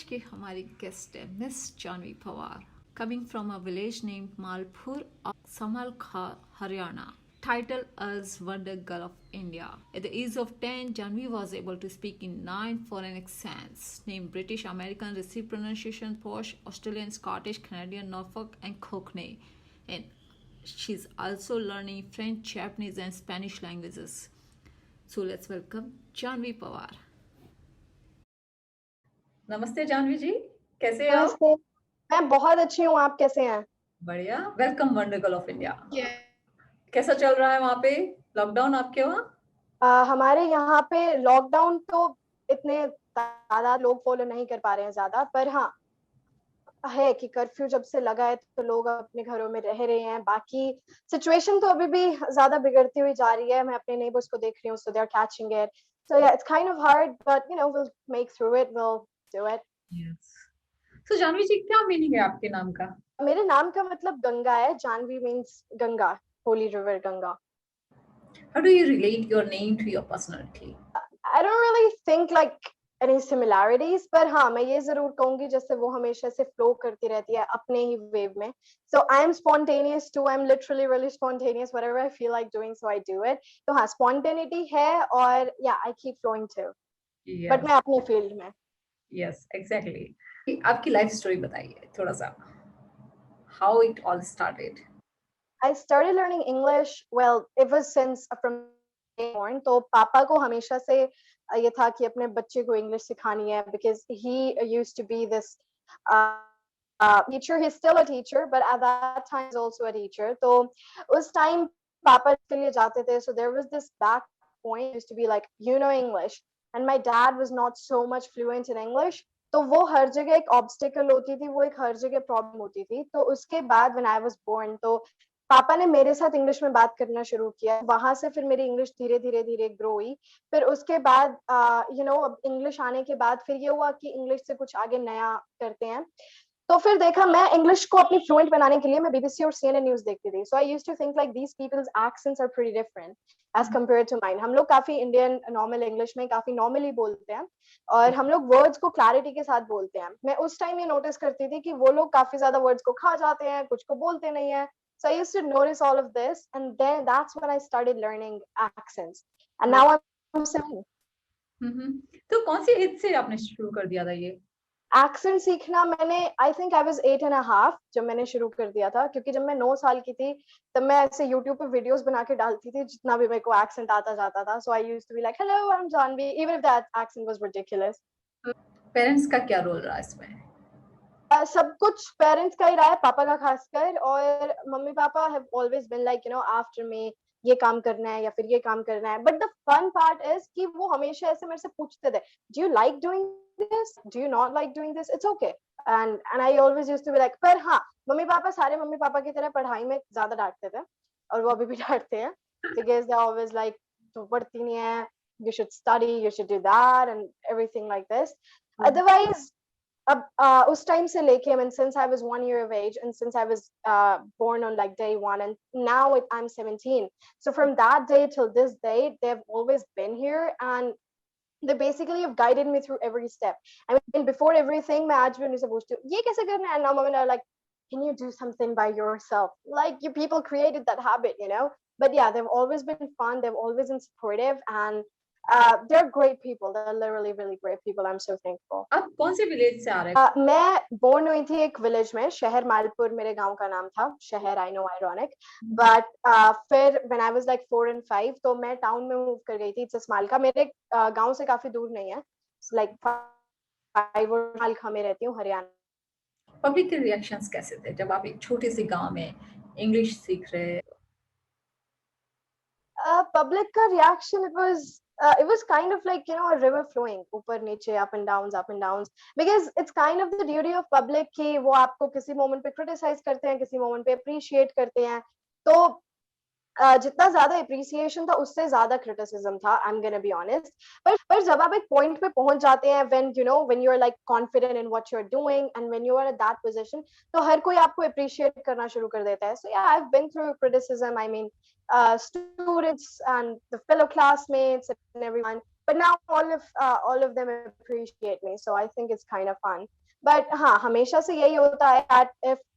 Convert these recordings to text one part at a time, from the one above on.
की हमारी गेस्ट है miss Janhvi Pawar, coming from a village named Malpur, Samal Haryana. Title as Wonder Girl of India. At the age of 10, Janvi was able to speak in 9 foreign accents, named British, American, received pronunciation, Posh, Australian, Scottish, Canadian, Norfolk, and Cockney. And she's also learning French, Japanese, and Spanish languages. So let's welcome Janvi Pawar. नमस्ते जानवी जी, कैसे हैं आप? नमस्ते। मैं बहुत अच्छी हूँ, आप कैसे हैं? बढ़िया। Welcome wonder girl of India. Yeah. कैसा चल रहा है वहाँ पे लॉकडाउन आपके वहाँ? हमारे यहाँ पे लॉकडाउन तो इतने तादाद लोग फॉलो नहीं कर पा रहे हैं ज्यादा, पर हाँ है कि कर्फ्यू जब से लगा है तो लोग अपने घरों में रह रहे हैं। बाकी सिचुएशन तो अभी भी ज्यादा बिगड़ती हुई जा रही है। मैं अपने नेबर्स को देख रही हूँ, सो दे आर कैचिंग इट, सो या it's kind of hard but you know will make through it, will do it. Yes. तो जानवी जी, क्या मीनिंग है आपके नाम का? मेरे नाम का मतलब गंगा है। Janhvi means Ganga, holy river Ganga. How do you relate your name to your personality? I don't really think like any similarities, पर हाँ मैं ये जरूर कहूंगी जैसे वो हमेशा से flow करती रहती है अपने ही wave में. So I am spontaneous too. I'm literally really spontaneous. Whatever I feel like doing, so I do it. तो हाँ spontaneity है और yeah I keep flowing too. But Yes, मैं अपने field में. yes, exactly. आपकी लाइफ स्टोरी बताइए थोड़ा सा। How it all started? I started learning English. Well, it was since from born. तो पापा को हमेशा से ये था कि अपने बच्चे को इंग्लिश सिखानी है because he used to be this teacher. He's still a teacher, but at that time he's also a teacher. तो उस time पापा के लिए जाते थे. So there was this back point used to be like you know English, and my dad was not so much fluent in English. तो वो हर जगह एक ऑब्स्टिकल होती थी, वो एक हर जगह प्रॉब्लम होती थी. तो उसके बाद व्हेन आई वाज बोर्न तो पापा ने मेरे साथ इंग्लिश में बात करना शुरू किया. वहां से फिर मेरी इंग्लिश धीरे धीरे धीरे ग्रो हुई. फिर उसके बाद यू नो अब इंग्लिश आने के बाद फिर ये हुआ कि इंग्लिश से कुछ आगे नया करते हैं. तो फिर देखा मैं इंग्लिश को अपनी फ्लुएंट बनाने के लिए मैं बीबीसी और सीएनएन न्यूज देखती थी. So I used to think like these people's accents are pretty different as compare to mine. हम लोग काफी इंडियन नॉर्मल इंग्लिश में काफी नॉर्मली बोलते हैं और हम लोग वर्ड्स को क्लैरिटी के साथ बोलते हैं. मैं उस टाइम ये नोटिस करती थी कि वो लोग काफी ज्यादा वर्ड्स को खा जाते हैं, कुछ को बोलते नहीं है. So I used to notice all of this, and then that's when I started learning accents. And now I'm saying तो कौन सी एज से आपने शुरू कर दिया था ये? accent सीखना मैंने I think I was 8.5 जब मैंने शुरू कर दिया था, क्योंकि जब मैं 9 साल की थी तब मैं ऐसे YouTube पे वीडियोस बना के डालती थी जितना भी मेरे को accent आता जाता था. So I used to be like, hello, I'm Janvi, even if that accent was ridiculous. Parents का क्या रोल रहा इसमें? सब कुछ पेरेंट्स का ही रहा है, पापा का खासकर. और mummy papa have always been like you know after में ये काम करना है या फिर ये काम करना है. But the fun part is कि वो हमेशा ऐसे मेरे से पूछते थे, do you like doing this, do you not like doing this, it's okay. And I always used to be like. पर हाँ मम्मी पापा सारे मम्मी पापा की तरह पढ़ाई में ज्यादा डांटते थे और वो अभी भी डांटते हैं बिकॉज दे ऑलवेज लाइक तू पढ़ती नहीं है, you should study, you should do that and everything like this. Otherwise अब उस टाइम से लेके I mean since I was 1 year of age and since I was born on like day one and now I'm 17, so from that day till this day they've always been here and they basically have guided me through every step. I mean before everything मैं आज भी उन्हीं से पूछती हूँ ये कैसे करना है, and now mom and I are like can you do something by yourself, like you people created that habit, you know. But yeah, they've always been fun, they've always been supportive, and they're great people, they're literally really great people. I'm so thankful. आप कौन से village से आ रहे हैं? मैं born हुई थी एक विलेज में, शहर मालपुर मेरे गांव का नाम था. शहर आई नो आयरॉनिक, बट फिर when I was like 4 and 5 तो मैं टाउन में मूव कर गई थी. इट्स मालका, मेरे गांव से काफी दूर नहीं है, लाइक 5 मालका में रहती हूँ, हरियाणा. पब्लिक के रिएक्शंस कैसे थे जब आप एक छोटे से गांव में इंग्लिश सीख रहे? Public का reaction, it was kind of like you know a river flowing ऊपर नीचे, up and downs, because it's kind of the duty of public कि वो आपको किसी moment पे criticize करते हैं, किसी moment पे appreciate करते हैं. तो जितना ज्यादा अप्रिसिएशन था उससे ज्यादा क्रिटिसिज्म था, I am gonna be honest. पर जब आप एक पॉइंट पे पहुंच जाते हैं when you are like confident in what you are doing and when you are at that position, तो हर कोई आपको अप्रिशिएट करना शुरू कर देता है. So yeah I have been through criticism, I mean students and the fellow classmates and everyone, but now all of them appreciate me, so I think it's kind of fun. But हाँ हमेशा से यही होता है that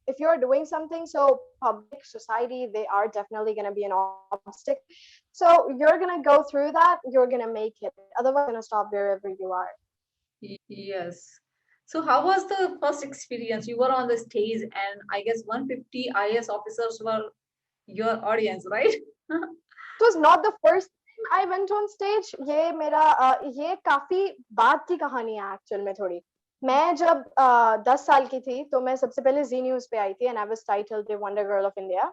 if you're doing something, so public society, they are definitely going to be an obstacle. So you're going to go through that, you're going to make it, otherwise you're going to stop wherever you are. Yes. So how was the first experience? You were on the stage and I guess 150 IS officers were your audience, right? It was not the first time I went on stage. ये मेरा ये काफी बाद की कहानी है actual में थोड़ी. मैं जब 10 साल की थी तो मैं सबसे पहले जी न्यूज पे आई थी and I was titled the Wonder Girl of India.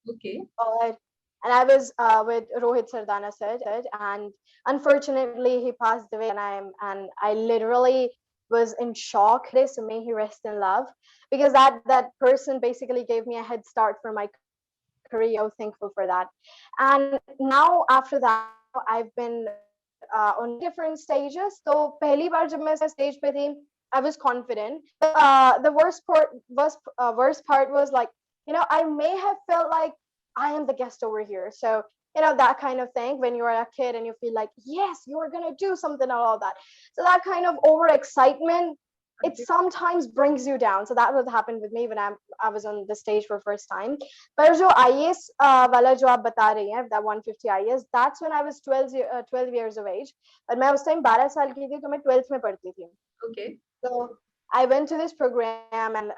Okay. और and I was with Rohit Sardana sir, and unfortunately he passed away, and I literally was in shock. So may he rest in love, because that person basically gave me a head start for my career. I was thankful for that. And now after that, I've been on different stages. So पहली बार जब मैं stage पे थी, I was confident. But, the worst part was like, I may have felt like I am the guest over here. So that kind of thing when you are a kid and you feel like, yes, you are gonna do something and all that. So that kind of overexcitement, it sometimes brings you down. So that what happened with me when I was on the stage for first time. पर जो IAS वाला जो आप बता रही हैं, that 150 IAS, that's when I was 12 years of age. और मैं उस टाइम 12 साल की थी, तो मैं 12th में पढ़ती थी. Okay. So I went to this program and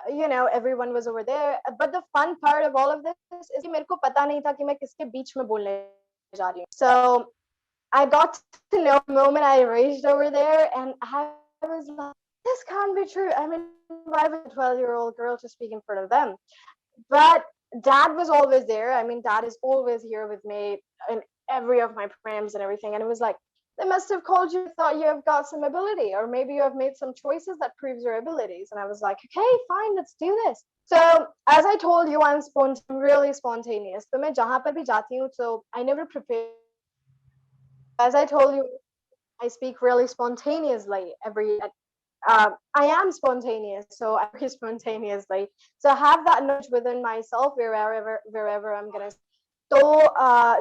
everyone was over there. But the fun part of all of this is कि मेरे को पता नहीं था कि मैं किसके बीच में बोलने जा रही हूँ. So I got to know the moment I raged over there, and I was like, this can't be true. I mean, why would a 12-year-old girl to speak in front of them? But dad was always there. I mean, dad is always here with me in every of my programs and everything. And it was like, they must have called you, thought you have got some ability, or maybe you have made some choices that proves your abilities. And I was like, okay, fine, let's do this. So as I told you, I'm really spontaneous. So मैं जहाँ पर भी जाती हूँ, so I never prepare. As I told you, I speak really spontaneously I am spontaneous, so I speak spontaneously. So I have that knowledge within myself wherever I'm gonna. तो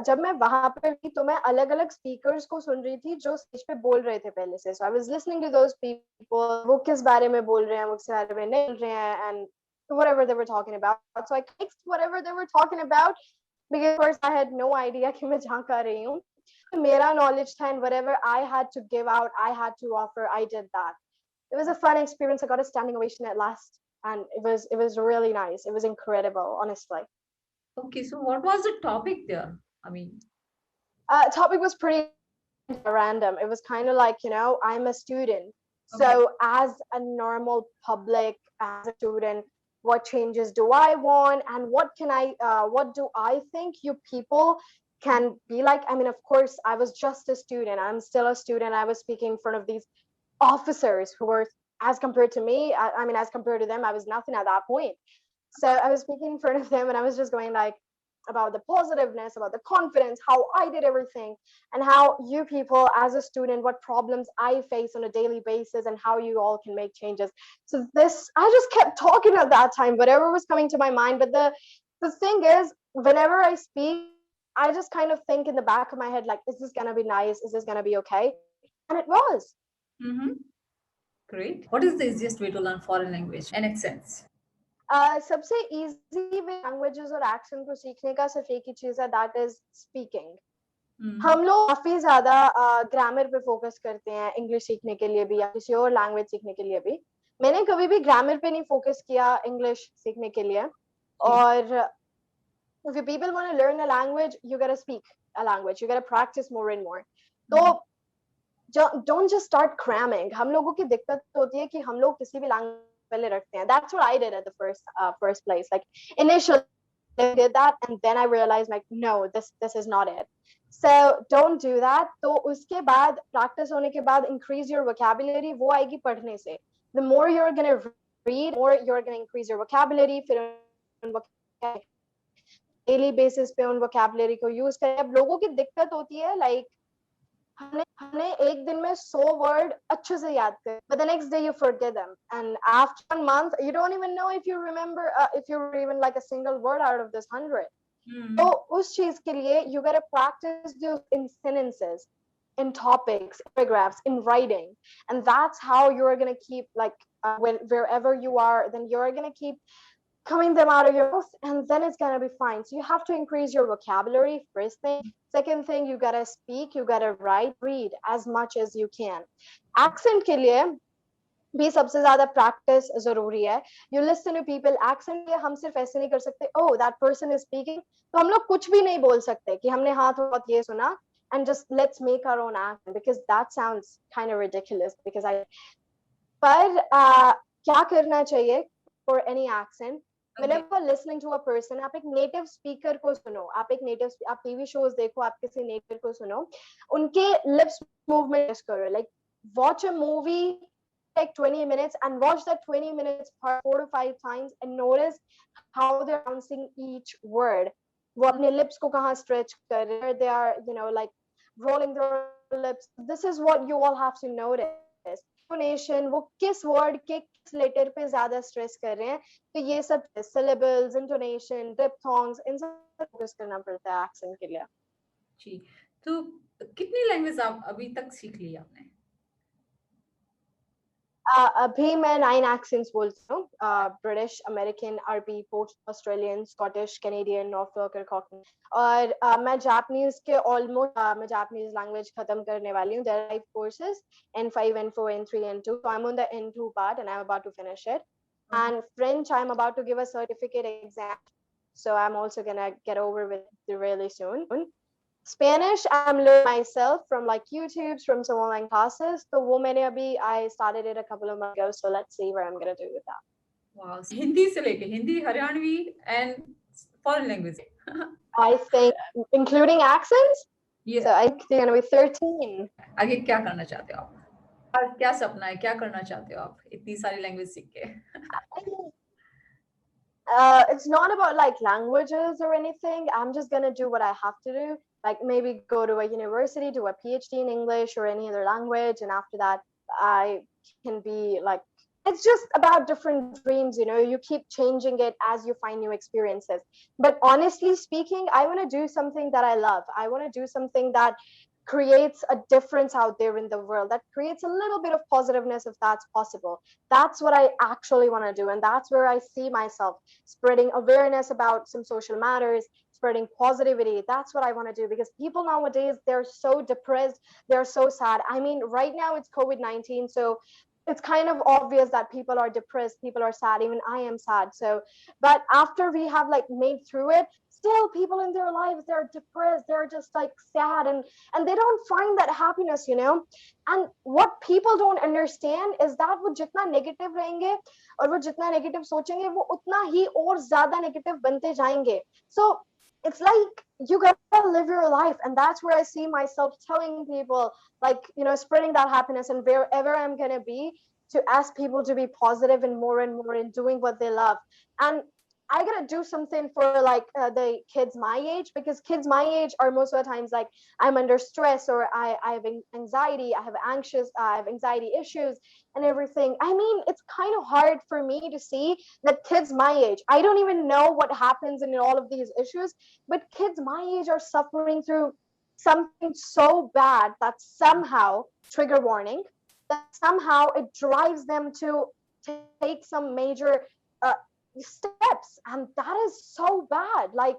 जब मैं वहां पे थी तो मैं अलग अलग स्पीकर्स को सुन रही थी जो स्टेज पे बोल रहे थे पहले से. So I was listening to those people, वो किस बारे में बोल रहे हैं, वो किस बारे में नहीं बोल रहे हैं, and whatever they were talking about. So I clicked whatever they were talking about, because of course I had no idea कि मैं जहाँ का रही हूँ. मेरा knowledge था, and whatever I had to give out, I had to offer, I did that. It was a fun experience. I got a standing ovation at last, and it was really nice. It was incredible, honestly. Okay, so what was the topic there? I mean, Topic was pretty random. It was kind of like, I'm a student. okay. So as a normal public, as a student, what changes do I want, and what do I think you people can be like? I mean, of course, I was just a student. I'm still a student. I was speaking in front of these officers who were, as compared to me, I mean, as compared to them, I was nothing at that point. So I was speaking in front of them, and I was just going like about the positiveness, about the confidence, how I did everything, and how you people as a student, what problems I face on a daily basis, and how you all can make changes. So this, I just kept talking at that time, whatever was coming to my mind. But the thing is, whenever I speak, I just kind of think in the back of my head, like, is this gonna be nice? Is this gonna be okay? And it was. Mm-hmm. Great. What is the easiest way to learn foreign language and accents? सबसे easy way languages और accent को सीखने का सिर्फ एक ही चीज है, that is speaking. हम लोग काफी ज्यादा ग्रामर पे फोकस करते हैं इंग्लिश सीखने के लिए भी या किसी और लैंग्वेज सीखने के लिए भी. मैंने कभी भी ग्रामर पे नहीं फोकस किया इंग्लिश सीखने के लिए. और if you people want to learn a language, you gotta speak a language, you gotta practice more and more. तो don't just start cramming. हम लोगों की दिक्कत होती है कि हम लोग किसी भी लैंग्वेज पहले रखते हैं. That's what I did at the first place. Like initially I did that, and then I realized like, no, this is not it. So don't do that. तो उसके बाद practice होने के बाद increase your vocabulary, वो आएगी पढ़ने से. The more you're gonna read, more you're gonna increase your vocabulary. फिर daily basis पे उन vocabulary को use करें. अब लोगों की दिक्कत होती है like हमने एक दिन में 100 वर्ड अच्छे से याद कर, but the next day you forget them, and after a month you don't even know if you remember if you even like a single word out of this 100. तो उस चीज के लिए you gotta practice those in sentences. in topics, paragraphs, in writing. And that's how you're going to keep, like, wherever you are, then you're going to keep coming them out of your mouth, and then it's going to be fine. So you have to increase your vocabulary, first thing. Second thing, you got to speak, you got to write, read as much as you can. Accent के लिए भी सबसे ज्यादा practice जरूरी है. You listen to people. Accent के हम सिर्फ ऐसे नहीं कर सकते, oh that person is speaking, तो हम लोग कुछ भी नहीं बोल सकते कि हमने हाँ थोड़ा बहुत ये सुना and just let's make our own accent, because that sounds kind of ridiculous. Because I पर क्या करना चाहिए for any accent? Whenever listening to a person, आप एक नेटिव स्पीकर को सुनो, आप टीवी शोज देखो, आप किसी नेटिव को सुनो, उनके लिप्स मूवमेंट करो. Like watch a movie, take 20 minutes and watch that 20 minutes 4 to 5 times and notice how they're pronouncing each word. वो अपने lips को कहाँ stretch कर रहे हैं, they are, you know, like rolling their lips. This is what you all have to notice. Intonation, वो किस word के किस letter पे ज़्यादा stress कर रहे हैं, तो ये सब syllables, intonation, diphthongs, इन सब focus करना पड़ता है accent के लिए. जी, तो कितनी लैंग्वेज आप अभी तक सीख ली आपने? अभी मैं 9 accents बोलती हूँ. ब्रिटिश, अमेरिकन, अरबी, पोस्ट ऑस्ट्रेलियन, स्कॉटिश, कैनेडियन, नॉर्folk और कॉकनी. और मैं जापानीज के ऑलमोस्ट मैं जापानीज लैंग्वेज खत्म करने वाली हूँ. There are 5 courses, N5, N4, N3, N2. So I'm on the N2 part and I'm about to finish it. And French, I'm about to give a certificate exam. So I'm also gonna get over with it really soon. Spanish, I'm learning myself from like YouTube's, from some online classes. So वो मैंने अभी I started it a couple of months ago. So let's see where I'm gonna do with that. Wow, Hindi से लेके Hindi, Haryanvi and foreign language. I think including accents. Yeah. So I think they're gonna be 13. आगे क्या करना चाहते हो आप? और क्या सपना है, क्या करना चाहते हो आप इतनी सारी लैंग्वेज सीख के? It's not about like languages or anything. I'm just gonna do what I have to do. Like maybe go to a university, do a PhD in English or any other language, and after that, I can be like. It's just about different dreams, you know. You keep changing it as you find new experiences. But honestly speaking, I want to do something that I love. I want to do something that creates a difference out there in the world, that creates a little bit of positiveness, if that's possible. That's what I actually want to do, and that's where I see myself spreading awareness about some social matters, spreading positivity. That's what I want to do, because people nowadays, they're so depressed, they're so sad. I mean, right now it's COVID-19, so it's kind of obvious that people are depressed, people are sad, even I am sad. So but after we have like made through it, still people in their lives, they're depressed, they're just like sad, and they don't find that happiness, you know. And what people don't understand is that वो जितना negative रहेंगे और वो जितना negative सोचेंगे, वो उतना ही और ज़्यादा negative बनते जाएंगे. So it's like you gotta live your life, and that's where I see myself telling people, like, you know, spreading that happiness, and wherever I'm gonna be, to ask people to be positive and more in doing what they love. And I gotta do something for like the kids my age, because kids my age are most of the times like, I'm under stress, or I have anxiety, I have anxiety issues and everything. I mean, it's kind of hard for me to see that kids my age, I don't even know what happens in all of these issues, but kids my age are suffering through something so bad that somehow, trigger warning, that somehow it drives them to take some major steps, and that is so bad. Like,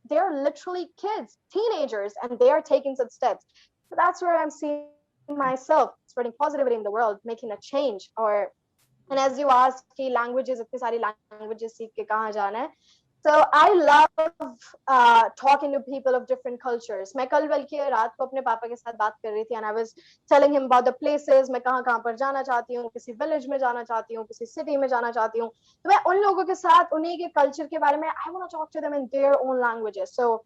they're literally kids, teenagers, and they are taking such steps. So that's where I'm seeing myself spreading positivity in the world, making a change. Or, and as you asked, कि languages, इतनी सारी languages सीख के कहाँ जाना है? So I love talking to people of different cultures. मैं कल बल्कि रात को अपने पापा के साथ बात कर रही थी, and I was telling him about the places, मैं कहाँ कहाँ पर जाना चाहती हूँ, किसी village में जाना चाहती हूँ, किसी city में जाना चाहती हूँ. तो मैं उन लोगों के साथ उन्हीं के culture के बारे में, I want to talk to them in their own languages. So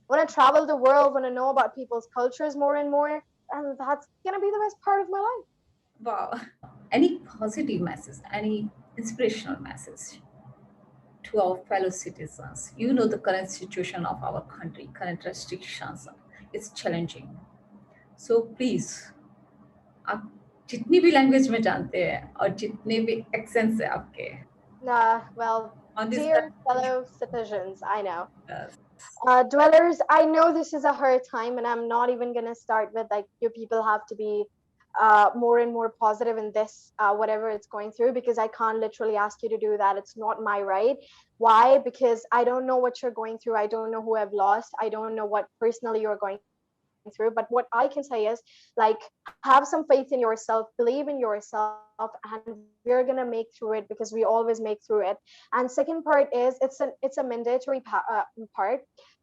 when I travel the world, when I know about people's cultures more and more, and that's gonna be the best part of my life. Wow. Any positive message, any inspirational message to our fellow citizens? You know the current situation of our country, current restrictions, it's challenging. So please, आप जितनी भी language में जानते हैं और जितने भी accents है आपके, Well, on this dear fellow citizens, I know. Dwellers, I know this is a hard time, and I'm not even gonna start with like you people have to be more and more positive in this whatever it's going through, because I can't literally ask you to do that. It's not my right. Why? Because I don't know what you're going through. I don't know who I've lost. I don't know what personally you're going through. But what I can say is, like, have some faith in yourself, believe in yourself, and we're gonna make through it, because we always make through it. And second part is it's a mandatory part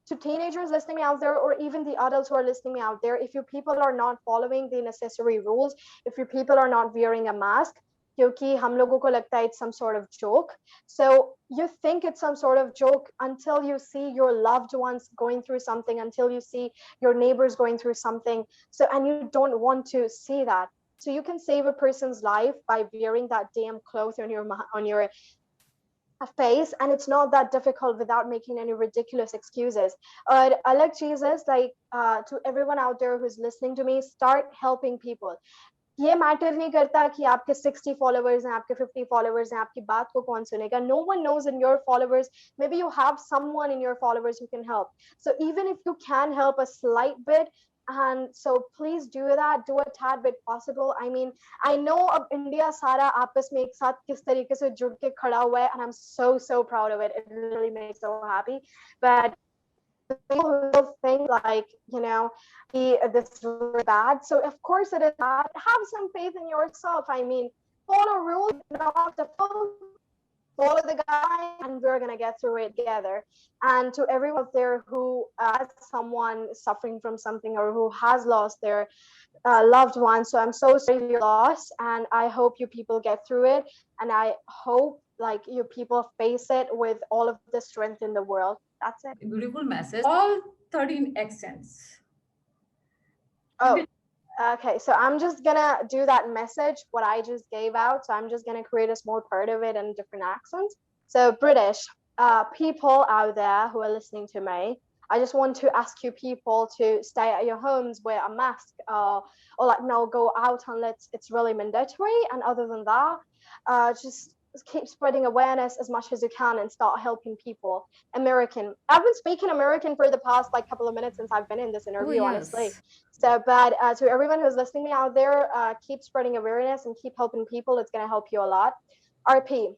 to teenagers listening me out there, or even the adults who are listening me out there. If you people are not following the necessary rules, if you people are not wearing a mask, क्योंकि हम लोगों को लगता है it's some sort of joke. So you think it's some sort of joke until you see your loved ones going through something, until you see your neighbors going through something. So, and you don't want to see that. So you can save a person's life by wearing that damn cloth on your face, and it's not that difficult without making any ridiculous excuses. Alag cheez is like, to everyone out there who's listening to me, start helping people. ये matter नहीं करता कि आपके 60 followers हैं, आपके 50 followers हैं, आपकी बात को कौन सुनेगा. No one knows in your followers. Maybe you have someone in your followers who can help. So even if you can help a slight bit, and so please do that, do a tad bit possible. I mean, I know अब India सारा आपस में एक साथ किस तरीके से जुड़ के खड़ा हुआ है, and I'm so proud of it. It really makes me so happy. But people who think like, this is really bad. So of course it is bad. Have some faith in yourself. I mean, follow rules, not the follow the guy, and we're gonna get through it together. And to everyone out there who has someone suffering from something, or who has lost their loved one, so I'm so sorry for your loss, and I hope you people get through it, and I hope like you people face it with all of the strength in the world. That's it. Beautiful message. All 13 accents. Oh, okay. So I'm just gonna do that message, what I just gave out. So I'm just gonna create a small part of it in different accents. So British, people out there who are listening to me, I just want to ask you people to stay at your homes, wear a mask, or like no, go out unless it's really mandatory. And other than that, just keep spreading awareness as much as you can and start helping people. American. I've been speaking American for the past like couple of minutes since I've been in this interview, honestly. So, but to everyone who's listening me out there, keep spreading awareness and keep helping people. It's going to help you a lot. RP.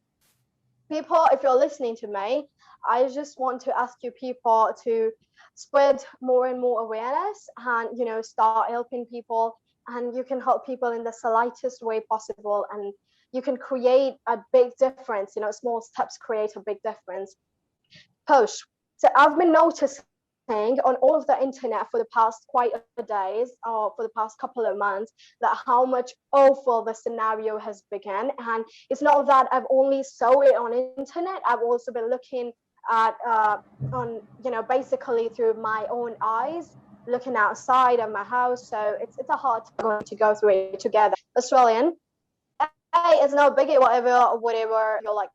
People, if you're listening to me, I just want to ask you people to spread more and more awareness, and start helping people, and you can help people in the slightest way possible, and you can create a big difference. Small steps create a big difference. Push. So I've been noticing on all of the internet for the past quite a days, or for the past couple of months, that how much awful the scenario has begun. And it's not that I've only saw it on internet. I've also been looking at on basically through my own eyes, looking outside of my house. So it's a hard time going to go through it together. Australian. Hey, it's no biggie, whatever you're like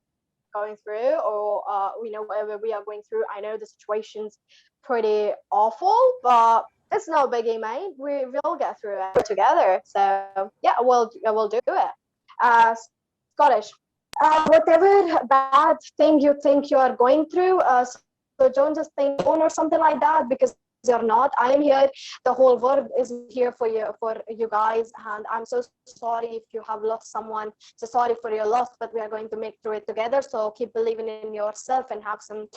going through, or whatever we are going through. I know the situation's pretty awful, but it's no biggie, mate. We will get through it together. So yeah, we'll do it. Scottish. Whatever bad thing you think you are going through, so don't just think or something like that, because you're not. I am here. The whole world is here for you guys, and I'm so sorry if you have lost someone. So sorry for your loss, but we are going to make through it together. So keep believing in yourself and have some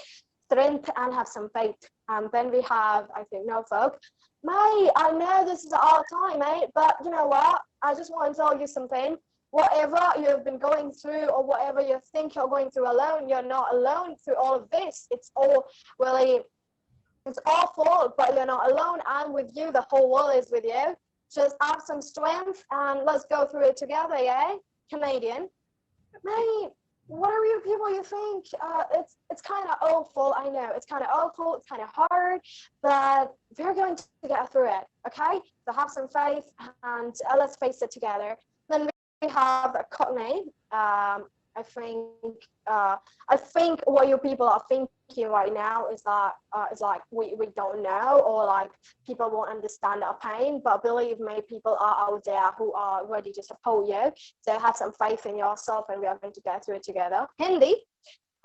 strength and have some faith. And then we have, I think, Norfolk. Mate, I know this is our time, mate, but you know what? I just want to tell you something. Whatever you've been going through, or whatever you think you're going through alone, you're not alone through all of this. It's all really. It's awful, but you're not alone. I'm with you. The whole world is with you. Just have some strength and let's go through it together, yeah? Canadian. Mate, what are you people you think? It's kind of awful. I know. It's kind of awful. It's kind of hard, but we're going to get through it, okay? So have some faith, and let's face it together. Then we have Courtney. I think what you people are thinking right now is that we don't know, or like people won't understand our pain, but believe me, people are out there who are ready to support you. So have some faith in yourself, and we are going to get through it together. Hindi.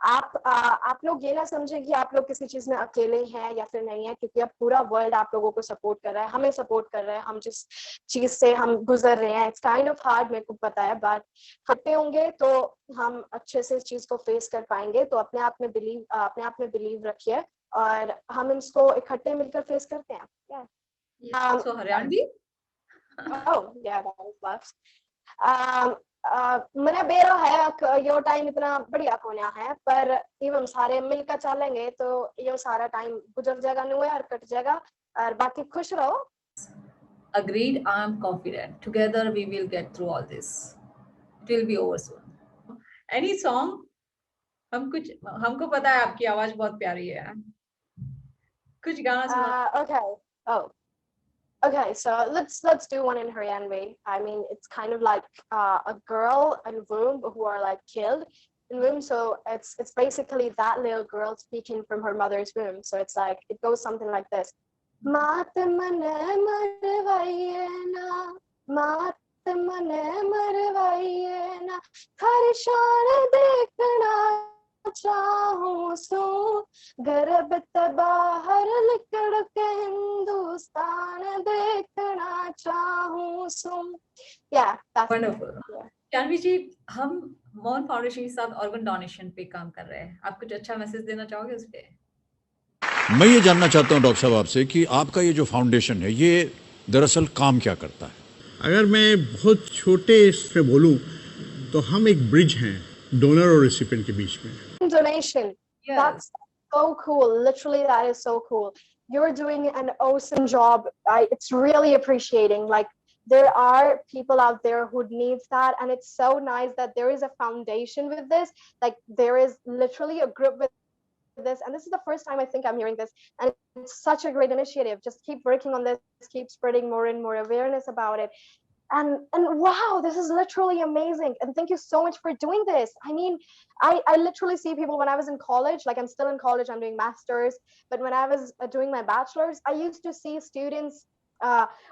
आप लोग ये ना समझें कि आप लोग किसी चीज में अकेले हैं या फिर नहीं है, क्योंकि अब पूरा वर्ल्ड आप लोगों को सपोर्ट कर रहा है, हमें सपोर्ट कर रहा है, हम जिस चीज से हम गुजर रहे हैं। इट्स काइंड ऑफ हार्ड, मेरे को पता है, बट इकट्ठे होंगे तो हम अच्छे से इस चीज को फेस कर पाएंगे। तो अपने आप में बिलीव रखिए और हम इसको इकट्ठे मिलकर फेस करते हैं। So Haryanvi, Oh, yeah, that was last. मैंने बेरा है यो टाइम इतना बढ़िया कोन्या है, पर इवन सारे मिलकर चलेंगे तो यो सारा टाइम गुजर जाएगा, न्यू ईयर कट जाएगा, और बाकी खुश रहो। agreed. I am confident. Together we will get through all this. It will be over soon. Any song? हमको पता है आपकी आवाज बहुत प्यारी है। कुछ गाना सुना। Okay. Oh. Okay, so let's do one in Haryanvi. I mean, it's kind of like a girl and womb who are like killed in womb. So it's basically that little girl speaking from her mother's womb. So it's like it goes something like this. Maat mane marvaiye na, maat mane marvaiye na, kharshan dekhna चाहूं सो, गर्भ बाहर निकल के हिंदुस्तान देखना चाहूं सो। Yeah, that's Wonderful. yeah. Janvi जी, हम मौन foundation के साथ ऑर्गन डोनेशन पे काम कर रहे हैं। आप कुछ अच्छा मैसेज देना चाहोगे उस पे? मैं ये जानना चाहता हूँ डॉक्टर साहब आपसे कि आपका ये जो फाउंडेशन है ये दरअसल काम क्या करता है? अगर मैं बहुत छोटे से बोलूं तो हम एक ब्रिज हैं डोनर और रेसिपिएंट के बीच में। Donation. Yes. That's so cool. Literally, that is so cool. You're doing an awesome job. It's really appreciating. Like, there are people out there who need that, and it's so nice that there is a foundation with this. Like, there is literally a group with this, and this is the first time I think I'm hearing this, and it's such a great initiative. Just keep working on this, keep spreading more and more awareness about it. And wow, this is literally amazing, and thank you so much for doing this. I mean, I literally see people when I was in college, like I'm still in college, I'm doing masters, but when I was doing my bachelor's, I used to see students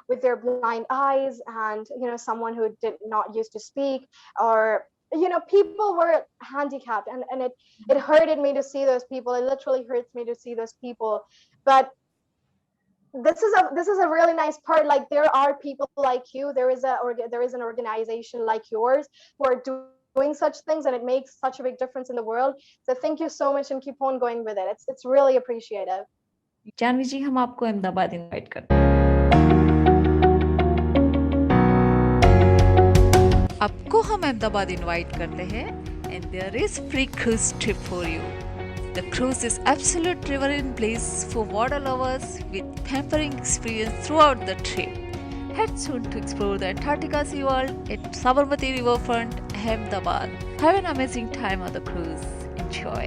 with their blind eyes, and someone who did not used to speak, or people were handicapped, and it hurted me to see those people. It literally hurts me to see those people. But this is a really nice part. Like, there are people like you, there is an organization like yours who are doing such things, and it makes such a big difference in the world. So thank you so much, and keep on going with it. It's really appreciative. Janvi जी, हम आपको Ahmedabad invite करते हैं। आपको हम Ahmedabad invite करते हैं, and there is free cruise trip for you. The cruise is absolute riverine bliss for water lovers with pampering experience throughout the trip. Head soon to explore the Antarctica Sea World at Sabarmati Riverfront, Ahmedabad. Have an amazing time on the cruise. Enjoy.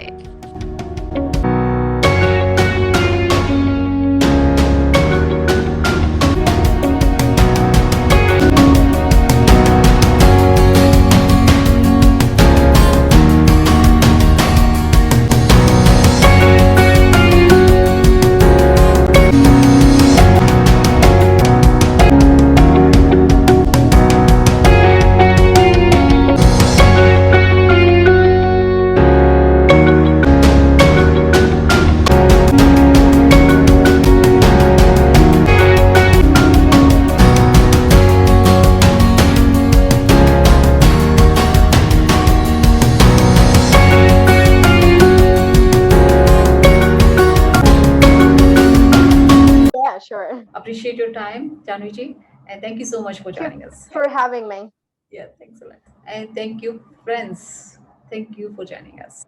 Yeah, sure. Appreciate your time, Janvi ji, and thank you so much for joining us. For having me. Yeah, thanks a lot. And thank you, friends. Thank you for joining us.